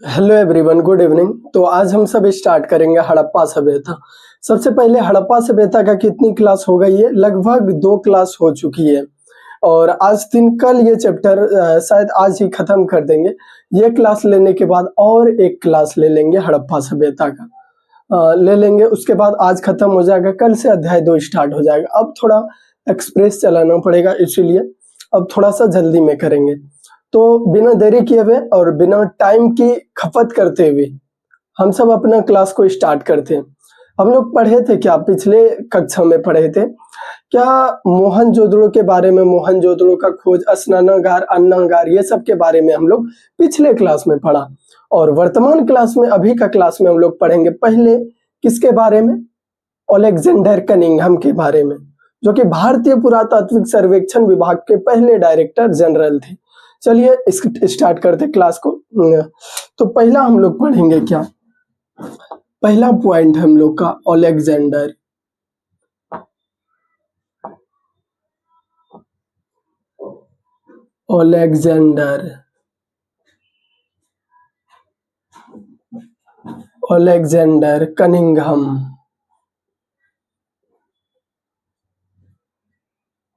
Hello everyone, good evening. तो आज हम सब स्टार्ट करेंगे हड़प्पा सभ्यता। सबसे पहले हड़प्पा सभ्यता का कितनी क्लास हो गई है? लगभग 2 क्लास हो चुकी है और आज दिन कल ये चैप्टर शायद आज ही खत्म कर देंगे। ये क्लास लेने के बाद और एक क्लास ले लेंगे हड़प्पा सभ्यता का, ले लेंगे। उसके बाद आज खत्म हो जाएगा, कल से अध्याय 2 स्टार्ट हो जाएगा। अब थोड़ा एक्सप्रेस चलाना पड़ेगा, इसीलिए अब थोड़ा सा जल्दी में करेंगे। तो बिना देरी किए हुए और बिना टाइम की खपत करते हुए हम सब अपना क्लास को स्टार्ट करते हैं। हम लोग पढ़े थे क्या? पिछले कक्षा में पढ़े थे क्या मोहनजोदड़ो के बारे में? मोहनजोदड़ो का खोज, स्नानागार, अन्नागार, ये सब के बारे में हम लोग पिछले क्लास में पढ़ा। और वर्तमान क्लास में, अभी का क्लास में हम लोग पढ़ेंगे पहले किसके बारे में? अलेक्जेंडर कनिंघम के बारे में, जो कि भारतीय पुरातात्विक सर्वेक्षण विभाग के पहले डायरेक्टर जनरल थे। चलिए स्टार्ट करते क्लास को। तो पहला हम लोग पढ़ेंगे क्या? पहला पॉइंट हम लोग का Alexander. Alexander Alexander Cunningham.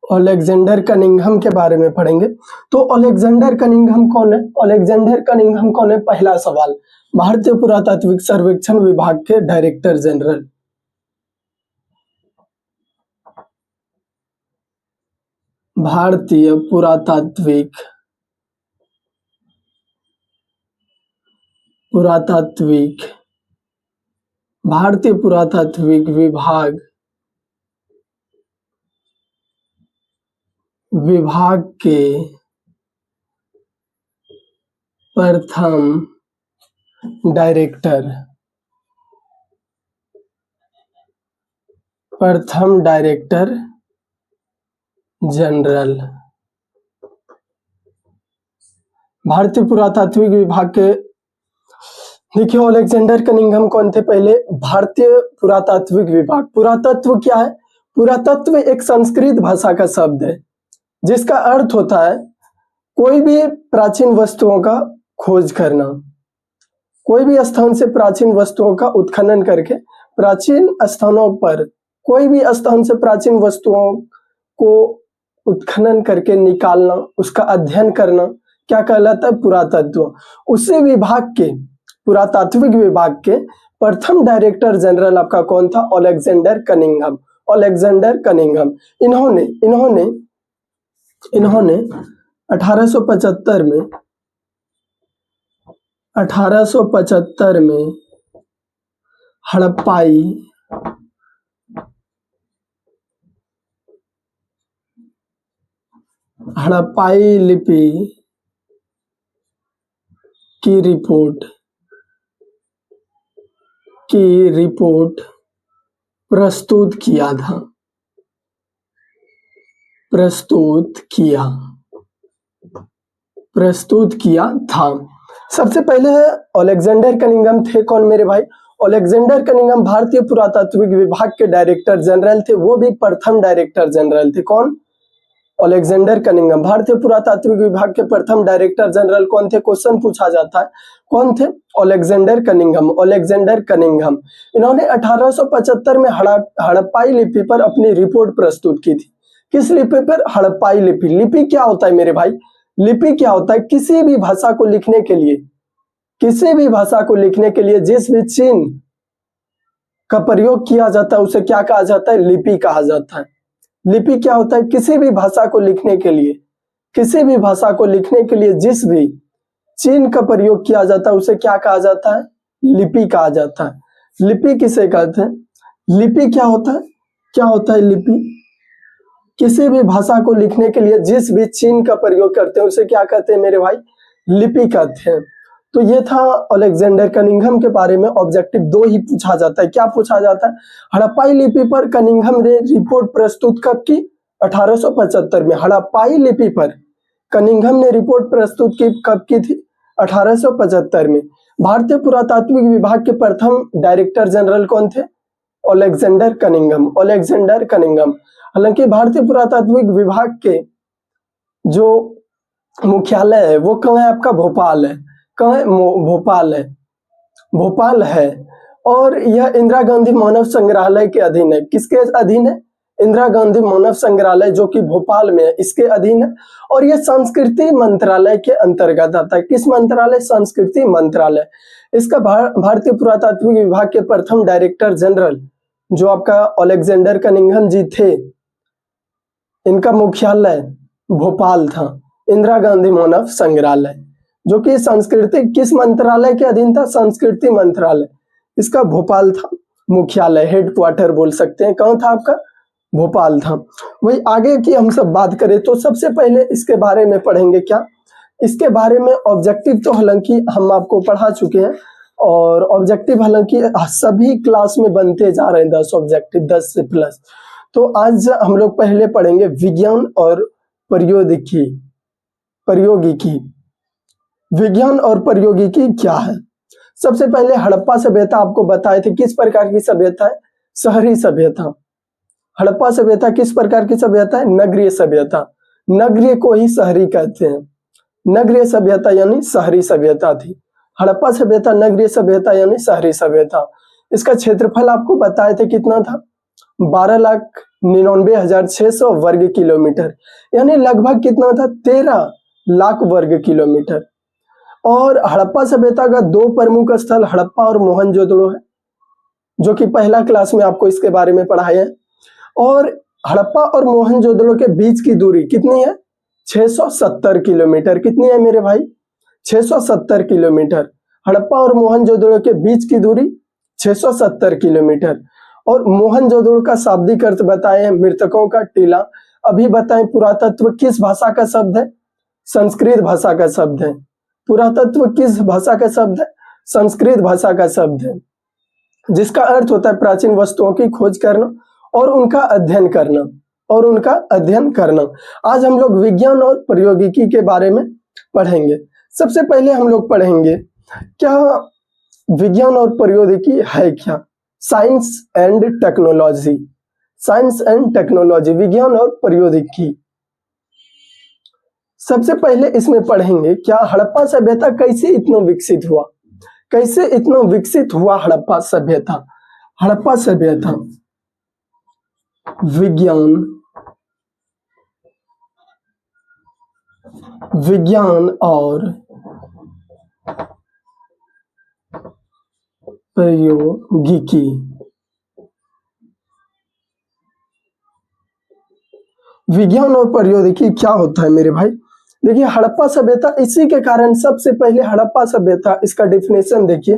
Alexander Cunningham के बारे में पढ़ेंगे। तो अलेक्जेंडर कनिंघम कौन है? अलेक्जेंडर कनिंघम कौन है? पहला सवाल, भारतीय पुरातात्विक सर्वेक्षण विभाग के डायरेक्टर जनरल। भारतीय पुरातात्विक भारतीय पुरातात्विक विभाग के प्रथम डायरेक्टर जनरल। भारतीय पुरातात्विक विभाग के, देखिए अलेक्जेंडर कनिंघम कौन थे? पहले भारतीय पुरातात्विक विभाग। पुरातत्व क्या है? पुरातत्व एक संस्कृत भाषा का शब्द है जिसका अर्थ होता है कोई भी प्राचीन वस्तुओं का खोज करना, कोई भी स्थान से प्राचीन वस्तुओं का उत्खनन करके प्राचीन स्थानों पर, कोई भी स्थान से प्राचीन वस्तुओं को उत्खनन करके निकालना, उसका अध्ययन करना, क्या कहलाता है? पुरातत्व। उसी विभाग के, पुरातात्विक विभाग के प्रथम डायरेक्टर जनरल आपका कौन था? Alexander Cunningham. अलेक्जेंडर कनिंघम इन्होंने 1875 में हड़प्पाई लिपि की रिपोर्ट प्रस्तुत किया था। सबसे पहले अलेक्जेंडर कनिंघम थे कौन मेरे भाई? अलेक्जेंडर कनिंघम भारतीय पुरातात्विक विभाग के डायरेक्टर जनरल थे, वो भी प्रथम डायरेक्टर जनरल थे। कौन? Alexander Cunningham. भारतीय पुरातात्विक विभाग के प्रथम डायरेक्टर जनरल कौन थे? क्वेश्चन पूछा जाता है, कौन थे? Alexander Cunningham. इन्होंने 1875 में हड़प्पाई लिपि पर अपनी रिपोर्ट प्रस्तुत की थी। किस लिपि पर? हड़प्पाई लिपि। लिपि क्या होता है मेरे भाई? लिपि क्या होता है? किसी भी भाषा को लिखने के लिए जिस भी चिन्ह का प्रयोग किया जाता है उसे क्या कहा जाता है? लिपि कहा जाता है। लिपि क्या होता है? किसी भी भाषा को लिखने के लिए जिस भी चिन्ह का प्रयोग किया जाता है उसे क्या कहा जाता है? लिपि कहा जाता है। लिपि किसे कहते हैं? लिपि क्या होता है? लिपि किसी भी भाषा को लिखने के लिए जिस भी चिन्ह का प्रयोग करते हैं उसे क्या कहते हैं मेरे भाई? लिपि कहते हैं। तो ये था अलेक्जेंडर कनिंघम के बारे में। ऑब्जेक्टिव 2 ही पूछा जाता है। क्या पूछा जाता है? हड़प्पाई लिपि पर कनिंघम ने रिपोर्ट प्रस्तुत कब की? 1875 में। हड़प्पाई लिपि पर कनिंघम ने रिपोर्ट प्रस्तुत की कब की थी? 1875 में। भारतीय पुरातात्विक विभाग के प्रथम डायरेक्टर जनरल कौन थे? Alexander Cunningham. हालांकि भारतीय पुरातात्विक विभाग के जो मुख्यालय है वो कहाँ है? आपका भोपाल है। कहाँ है? भोपाल है, भोपाल है। और यह इंदिरा गांधी मानव संग्रहालय के अधीन है। किसके अधीन है? इंदिरा गांधी मानव संग्रहालय, जो कि भोपाल में है, इसके अधीन है। और यह संस्कृति मंत्रालय के अंतर्गत आता है। किस मंत्रालय? संस्कृति मंत्रालय। इसका भारतीय पुरातत्व विभाग के प्रथम डायरेक्टर जनरल जो आपका अलेक्जेंडर कनिंघम जी थे, इनका मुख्यालय भोपाल था। इंदिरा गांधी मानव संग्रहालय जो कि संस्कृति किस मंत्रालय के अधीन था? संस्कृति मंत्रालय। इसका भोपाल था मुख्यालय, हेडक्वार्टर बोल सकते हैं। कहाँ था आपका? भोपाल था। वही आगे की हम सब बात करें तो सबसे पहले इसके बारे में पढ़ेंगे क्या? इसके बारे में ऑब्जेक्टिव तो हालांकि हम आपको पढ़ा चुके हैं, और ऑब्जेक्टिव हालांकि सभी क्लास में बनते जा रहे हैं 10 ऑब्जेक्टिव, 10 से प्लस। तो आज हम लोग पहले पढ़ेंगे विज्ञान और प्रौद्योगिकी। विज्ञान और प्रौद्योगिकी क्या है? सबसे पहले हड़प्पा सभ्यता आपको बताए थे। किस प्रकार की सभ्यता है? शहरी सभ्यता। हड़प्पा सभ्यता किस प्रकार की सभ्यता है? नगरीय सभ्यता। नगरीय को ही शहरी कहते हैं। नगरीय सभ्यता यानी शहरी सभ्यता थी। हड़प्पा सभ्यता नगरीय सभ्यता यानी शहरी सभ्यता। इसका क्षेत्रफल आपको बताए थे कितना था? 12,99,600 वर्ग किलोमीटर, यानी लगभग कितना था? 13 लाख वर्ग किलोमीटर। और हड़प्पा सभ्यता का 2 प्रमुख स्थल हड़प्पा और मोहनजोदड़ो है, जो कि पहला क्लास में आपको इसके बारे में पढ़ाया है। और हड़प्पा और मोहनजोदड़ो के बीच की दूरी कितनी है? 670 किलोमीटर। कितनी है मेरे भाई? 670 किलोमीटर। हड़प्पा और मोहनजोदड़ो के बीच की दूरी 670 किलोमीटर। और मोहनजोदड़ो का शाब्दिक अर्थ बताए, मृतकों का टीला। अभी बताएं पुरातत्व किस भाषा का शब्द है? संस्कृत भाषा का शब्द है। पुरातत्व किस भाषा का शब्द है? संस्कृत भाषा का शब्द है, जिसका अर्थ होता है प्राचीन वस्तुओं की खोज करना और उनका अध्ययन करना। आज हम लोग विज्ञान और प्रौद्योगिकी के बारे में पढ़ेंगे। सबसे पहले हम लोग पढ़ेंगे क्या विज्ञान और प्रौद्योगिकी है क्या? Science and technology. Science and technology, विज्ञान और प्रौद्योगिकी। सबसे पहले इसमें पढ़ेंगे क्या हड़प्पा सभ्यता कैसे इतना विकसित हुआ? कैसे इतना विकसित हुआ हड़प्पा सभ्यता? हड़प्पा सभ्यता विज्ञान और प्रौद्योगिकी। विज्ञान और प्रौद्योगिकी क्या होता है मेरे भाई? देखिए हड़प्पा सभ्यता, इसी के कारण सबसे पहले हड़प्पा सभ्यता, इसका डेफिनेशन देखिए।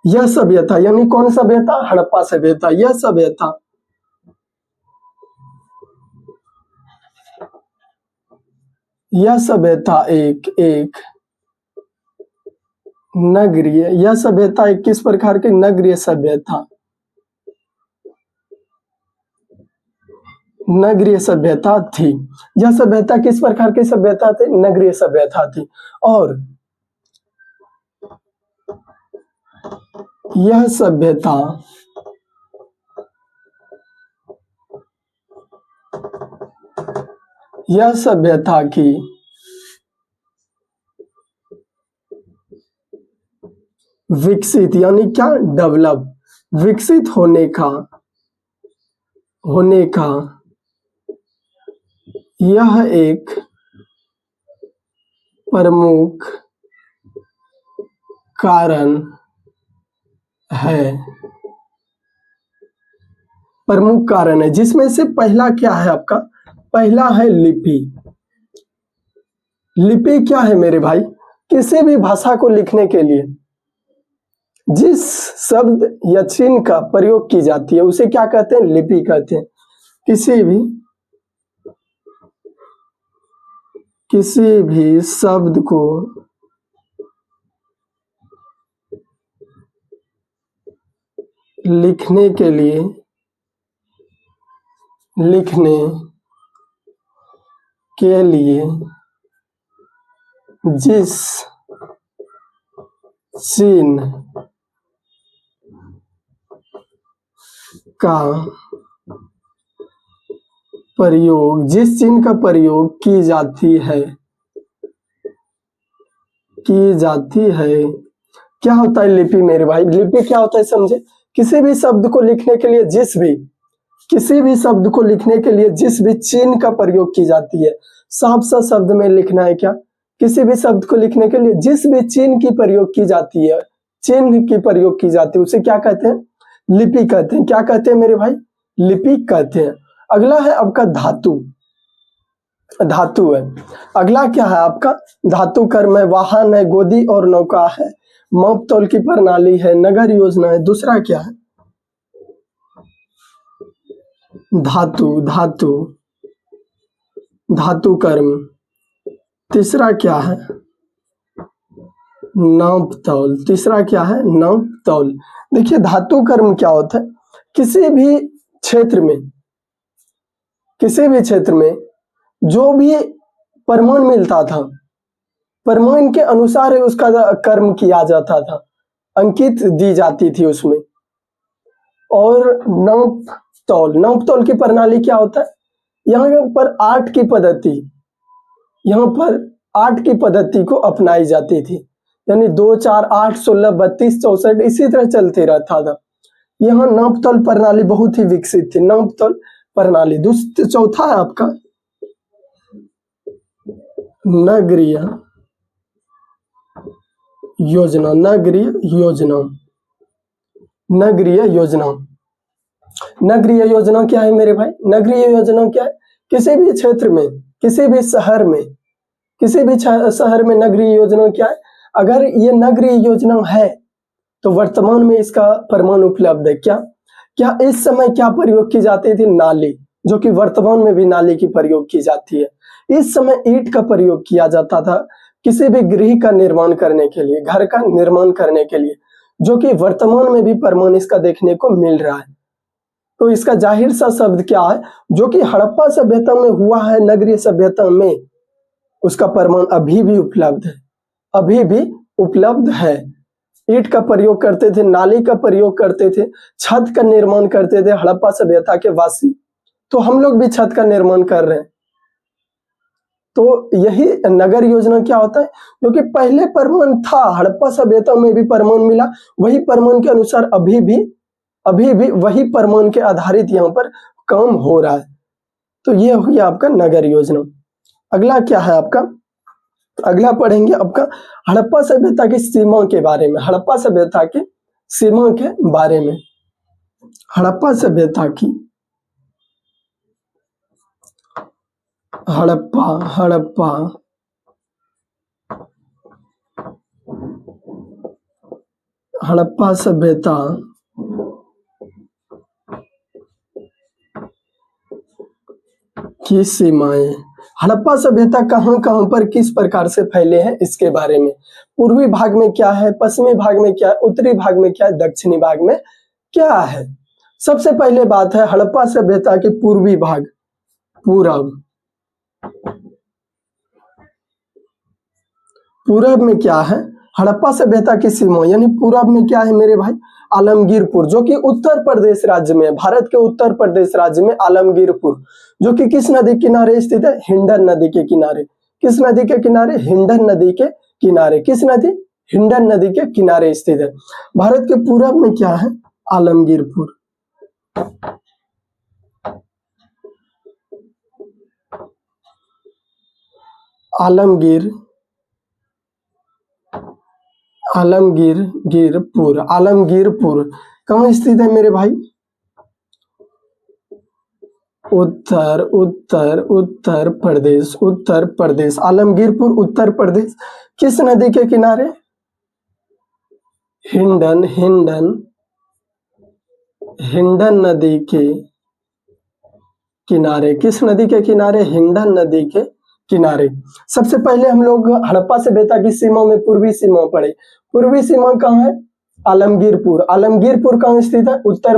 यह सभ्यता यानी कौन सभ्यता? हड़प्पा सभ्यता। यह सभ्यता एक नगरीय, यह सभ्यता एक किस प्रकार की? नगरीय सभ्यता। नगरीय सभ्यता थी। यह सभ्यता किस प्रकार की सभ्यता थी? नगरीय सभ्यता थी। और यह सभ्यता की विकसित यानी क्या? डेवलप, विकसित होने का यह एक प्रमुख कारण है, जिसमें से पहला क्या है आपका? पहला है लिपि। लिपि क्या है मेरे भाई? किसी भी भाषा को लिखने के लिए जिस शब्द या चिन्ह का प्रयोग की जाती है उसे क्या कहते हैं? लिपि कहते हैं। किसी भी शब्द को लिखने के लिए जिस चिन्ह का प्रयोग की जाती है की जाती है। क्या होता है लिपि मेरे भाई? लिपि क्या होता है समझे? किसी भी शब्द को लिखने के लिए किसी भी शब्द को लिखने के लिए जिस भी चिन्ह का प्रयोग की जाती है, साफ सा शब्द में लिखना है क्या? किसी भी शब्द को लिखने के लिए जिस भी चिन्ह की प्रयोग की जाती है, चिन्ह की प्रयोग की जाती है, उसे क्या कहते हैं? लिपि कहते हैं। क्या कहते हैं मेरे भाई? लिपि कहते हैं। अगला है आपका धातु। धातु है। अगला क्या है आपका? धातु कर्म है, वाहन है, गोदी और नौका है, माप तौल की प्रणाली है, नगर योजना है। दूसरा क्या है? धातु धातु कर्म। तीसरा क्या है? नाप तौल। तीसरा क्या है? नाप तौल। देखिए धातु कर्म क्या होता है? किसी भी क्षेत्र में जो भी प्रमाण मिलता था, प्रमाण के अनुसार उसका कर्म किया जाता था, अंकित दी जाती थी उसमें। और नाप तौल की प्रणाली क्या होता है? यहाँ पर 8 की पद्धति को अपनाई जाती थी, यानी 2, 4, 8, 16, 32, 64 इसी तरह चलते रहता था। यहाँ नाप तौल प्रणाली बहुत ही विकसित थी। नाप तौल प्रणाली। चौथा है आपका नगरीय योजना। नगरीय योजना क्या है मेरे भाई? नगरीय योजना क्या है? किसी भी क्षेत्र में, किसी भी शहर में नगरीय योजना क्या है? अगर ये नगरीय योजना है तो वर्तमान में इसका प्रमाण उपलब्ध है। क्या इस समय क्या प्रयोग की जाती थी? नाली, जो कि वर्तमान में भी नाली की प्रयोग की जाती है। इस समय ईंट का प्रयोग किया जाता था किसी भी गृह का निर्माण करने के लिए, घर का निर्माण करने के लिए, जो कि वर्तमान में भी प्रमाण इसका देखने को मिल रहा है। तो इसका जाहिर सा शब्द क्या है? जो कि हड़प्पा सभ्यता में हुआ है, नगरीय सभ्यता में, उसका प्रमाण अभी भी उपलब्ध है। ईंट का प्रयोग करते थे, नाली का प्रयोग करते थे, छत का निर्माण करते थे हड़प्पा सभ्यता के वासी। तो हम लोग भी छत का निर्माण कर रहे हैं। तो यही नगर योजना क्या होता है? क्योंकि पहले प्रमाण था, हड़प्पा सभ्यता में भी प्रमाण मिला, वही प्रमाण के अनुसार अभी भी वही प्रमाण के आधारित यहाँ पर काम हो रहा है। तो ये हो गया आपका नगर योजना। अगला क्या है आपका? अगला पढ़ेंगे आपका हड़प्पा सभ्यता की सीमा के बारे में। हड़प्पा सभ्यता की सीमा के बारे में। हड़प्पा सभ्यता की हड़प्पा सभ्यता की सीमाएं। हड़प्पा सभ्यता कहां पर किस प्रकार से फैले हैं इसके बारे में। पूर्वी भाग में क्या है, पश्चिमी भाग में क्या है, उत्तरी भाग में क्या है, दक्षिणी भाग में क्या है। सबसे पहले बात है हड़प्पा सभ्यता के पूर्वी भाग। पूरब में क्या है? हड़प्पा सभ्यता की सीमा, यानी पूरब में क्या है मेरे भाई? आलमगीरपुर, जो कि उत्तर प्रदेश राज्य में है। भारत के उत्तर प्रदेश राज्य में आलमगीरपुर, जो कि किस नदी किनारे स्थित है? हिंडन नदी के किनारे। किस नदी के किनारे? हिंडन नदी के किनारे। किस नदी? हिंडन नदी के किनारे स्थित है। भारत के पूरब में क्या है? आलमगीरपुर। आलमगीरपुर कहाँ स्थित है मेरे भाई? उत्तर प्रदेश। आलमगीरपुर उत्तर प्रदेश। किस नदी के किनारे? हिंडन नदी के किनारे। किस नदी के किनारे? हिंडन नदी के किनारे। सबसे पहले हम लोग हड़प्पा सभ्यता की सीमा में पूर्वी सीमा पढ़े। पूर्वी सीमा कहाँ है? आलमगीरपुर। आलमगीरपुर कहाँ स्थित है? उत्तर